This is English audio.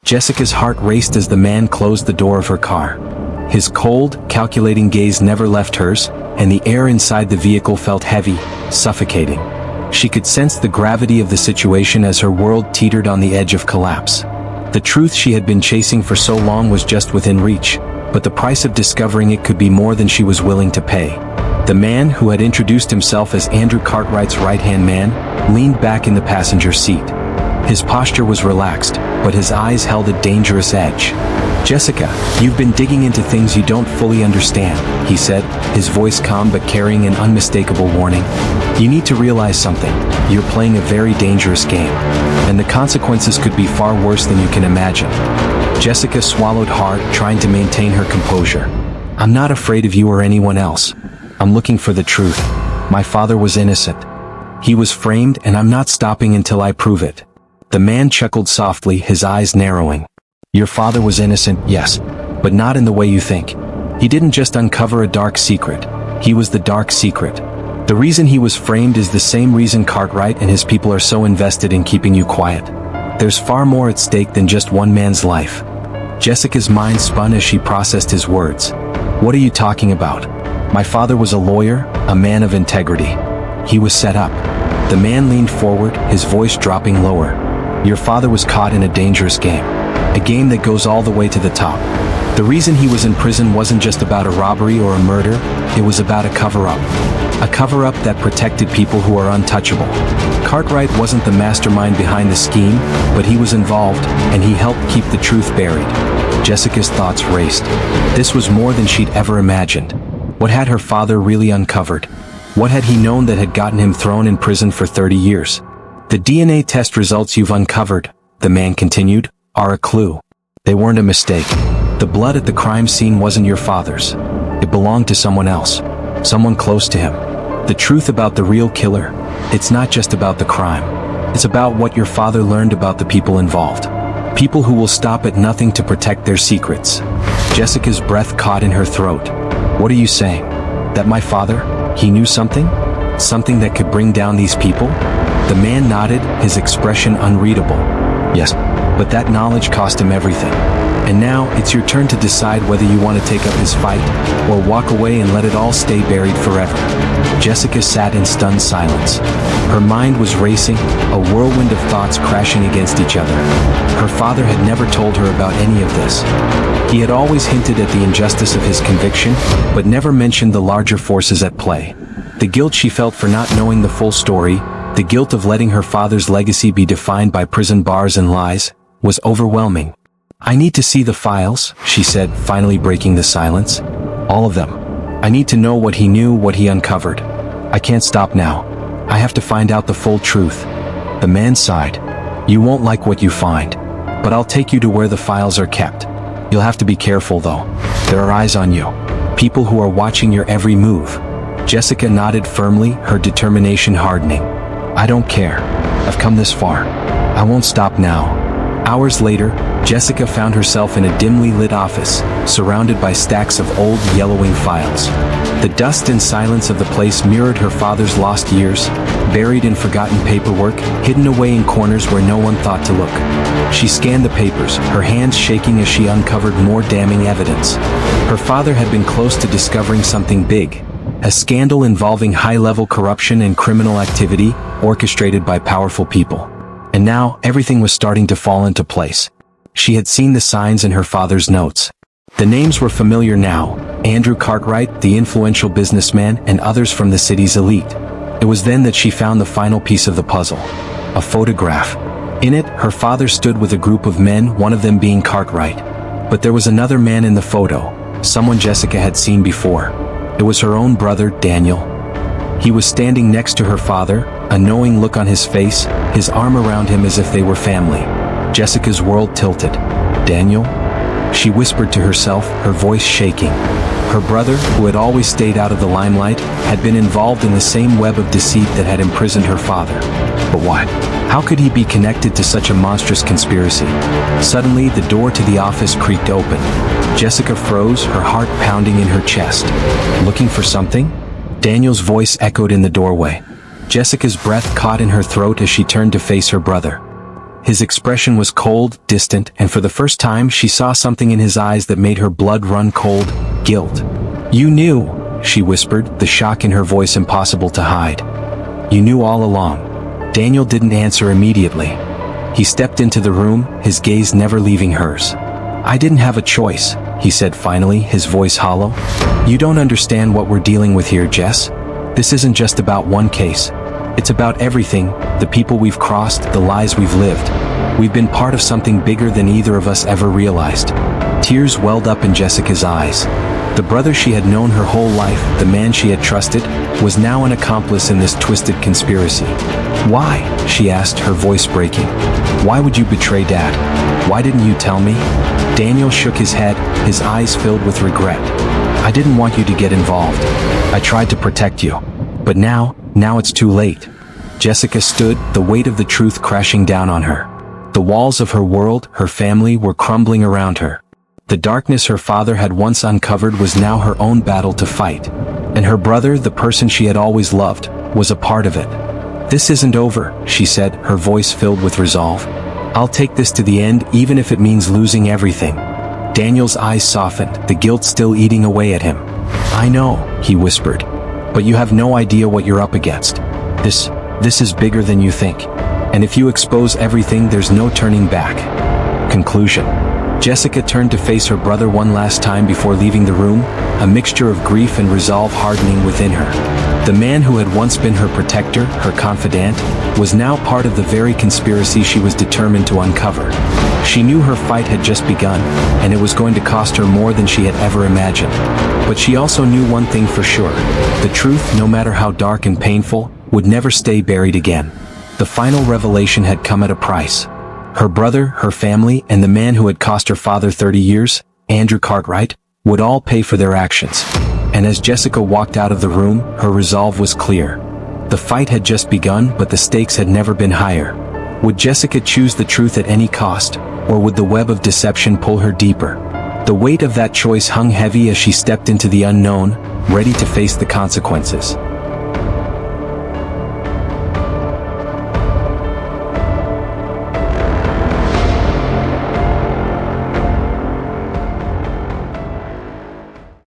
Jessica's heart raced as the man closed the door of her car. His cold, calculating gaze never left hers, and the air inside the vehicle felt heavy, suffocating. She could sense the gravity of the situation as her world teetered on the edge of collapse. The truth she had been chasing for so long was just within reach, but the price of discovering it could be more than she was willing to pay. The man, who had introduced himself as Andrew Cartwright's right-hand man, leaned back in the passenger seat. His posture was relaxed, but his eyes held a dangerous edge. "Jessica, you've been digging into things you don't fully understand," he said, his voice calm but carrying an unmistakable warning. "You need to realize something. You're playing a very dangerous game, and the consequences could be far worse than you can imagine." Jessica swallowed hard, trying to maintain her composure. "I'm not afraid of you or anyone else. I'm looking for the truth. My father was innocent. He was framed, and I'm not stopping until I prove it." The man chuckled softly, his eyes narrowing. "Your father was innocent, yes, but not in the way you think. He didn't just uncover a dark secret. He was the dark secret. The reason he was framed is the same reason Cartwright and his people are so invested in keeping you quiet. There's far more at stake than just one man's life." Jessica's mind spun as she processed his words. "What are you talking about? My father was a lawyer, a man of integrity. He was set up." The man leaned forward, his voice dropping lower. "Your father was caught in a dangerous game. A game that goes all the way to the top. The reason he was in prison wasn't just about a robbery or a murder, it was about a cover-up. A cover-up that protected people who are untouchable. Cartwright wasn't the mastermind behind the scheme, but he was involved, and he helped keep the truth buried." Jessica's thoughts raced. This was more than she'd ever imagined. What had her father really uncovered? What had he known that had gotten him thrown in prison for 30 years? "The DNA test results you've uncovered," the man continued, "are a clue. They weren't a mistake. The blood at the crime scene wasn't your father's. It belonged to someone else. Someone close to him. The truth about the real killer, it's not just about the crime. It's about what your father learned about the people involved. People who will stop at nothing to protect their secrets." Jessica's breath caught in her throat. "What are you saying? That my father, he knew something? Something that could bring down these people?" The man nodded, his expression unreadable. "Yes, but that knowledge cost him everything. And now, it's your turn to decide whether you want to take up his fight, or walk away and let it all stay buried forever." Jessica sat in stunned silence. Her mind was racing, a whirlwind of thoughts crashing against each other. Her father had never told her about any of this. He had always hinted at the injustice of his conviction, but never mentioned the larger forces at play. The guilt she felt for not knowing the full story, the guilt of letting her father's legacy be defined by prison bars and lies, was overwhelming. "I need to see the files," she said, finally breaking the silence. "All of them. I need to know what he knew, what he uncovered. I can't stop now. I have to find out the full truth." The man sighed. "You won't like what you find, but I'll take you to where the files are kept. You'll have to be careful though. There are eyes on you. People who are watching your every move." Jessica nodded firmly, her determination hardening. "I don't care. I've come this far. I won't stop now." Hours later, Jessica found herself in a dimly lit office, surrounded by stacks of old, yellowing files. The dust and silence of the place mirrored her father's lost years, buried in forgotten paperwork, hidden away in corners where no one thought to look. She scanned the papers, her hands shaking as she uncovered more damning evidence. Her father had been close to discovering something big, a scandal involving high-level corruption and criminal activity, orchestrated by powerful people. And now, everything was starting to fall into place. She had seen the signs in her father's notes. The names were familiar now: Andrew Cartwright, the influential businessman, and others from the city's elite. It was then that she found the final piece of the puzzle: a photograph. In it, her father stood with a group of men, one of them being Cartwright. But there was another man in the photo, someone Jessica had seen before. It was her own brother, Daniel. He was standing next to her father, a knowing look on his face, his arm around him as if they were family. Jessica's world tilted. "Daniel?" she whispered to herself, her voice shaking. Her brother, who had always stayed out of the limelight, had been involved in the same web of deceit that had imprisoned her father. But why? How could he be connected to such a monstrous conspiracy? Suddenly, the door to the office creaked open. Jessica froze, her heart pounding in her chest. "Looking for something?" Daniel's voice echoed in the doorway. Jessica's breath caught in her throat as she turned to face her brother. His expression was cold, distant, and for the first time she saw something in his eyes that made her blood run cold: guilt. "You knew," she whispered, the shock in her voice impossible to hide. "You knew all along." Daniel didn't answer immediately. He stepped into the room, his gaze never leaving hers. "I didn't have a choice," he said finally, his voice hollow. "You don't understand what we're dealing with here, Jess. This isn't just about one case. It's about everything, the people we've crossed, the lies we've lived. We've been part of something bigger than either of us ever realized." Tears welled up in Jessica's eyes. The brother she had known her whole life, the man she had trusted, was now an accomplice in this twisted conspiracy. "Why?" she asked, her voice breaking. "Why would you betray Dad? Why didn't you tell me?" Daniel shook his head, his eyes filled with regret. "I didn't want you to get involved. I tried to protect you. But now it's too late." Jessica stood, the weight of the truth crashing down on her. The walls of her world, her family, were crumbling around her. The darkness her father had once uncovered was now her own battle to fight. And her brother, the person she had always loved, was a part of it. "This isn't over," she said, her voice filled with resolve. "I'll take this to the end, even if it means losing everything." Daniel's eyes softened, the guilt still eating away at him. "I know," he whispered. "But you have no idea what you're up against. This is bigger than you think. And if you expose everything, there's no turning back." Conclusion. Jessica turned to face her brother one last time before leaving the room, a mixture of grief and resolve hardening within her. The man who had once been her protector, her confidant, was now part of the very conspiracy she was determined to uncover. She knew her fight had just begun, and it was going to cost her more than she had ever imagined. But she also knew one thing for sure: the truth, no matter how dark and painful, would never stay buried again. The final revelation had come at a price. Her brother, her family, and the man who had cost her father 30 years, Andrew Cartwright, would all pay for their actions. And as Jessica walked out of the room, her resolve was clear. The fight had just begun, but the stakes had never been higher. Would Jessica choose the truth at any cost, or would the web of deception pull her deeper? The weight of that choice hung heavy as she stepped into the unknown, ready to face the consequences.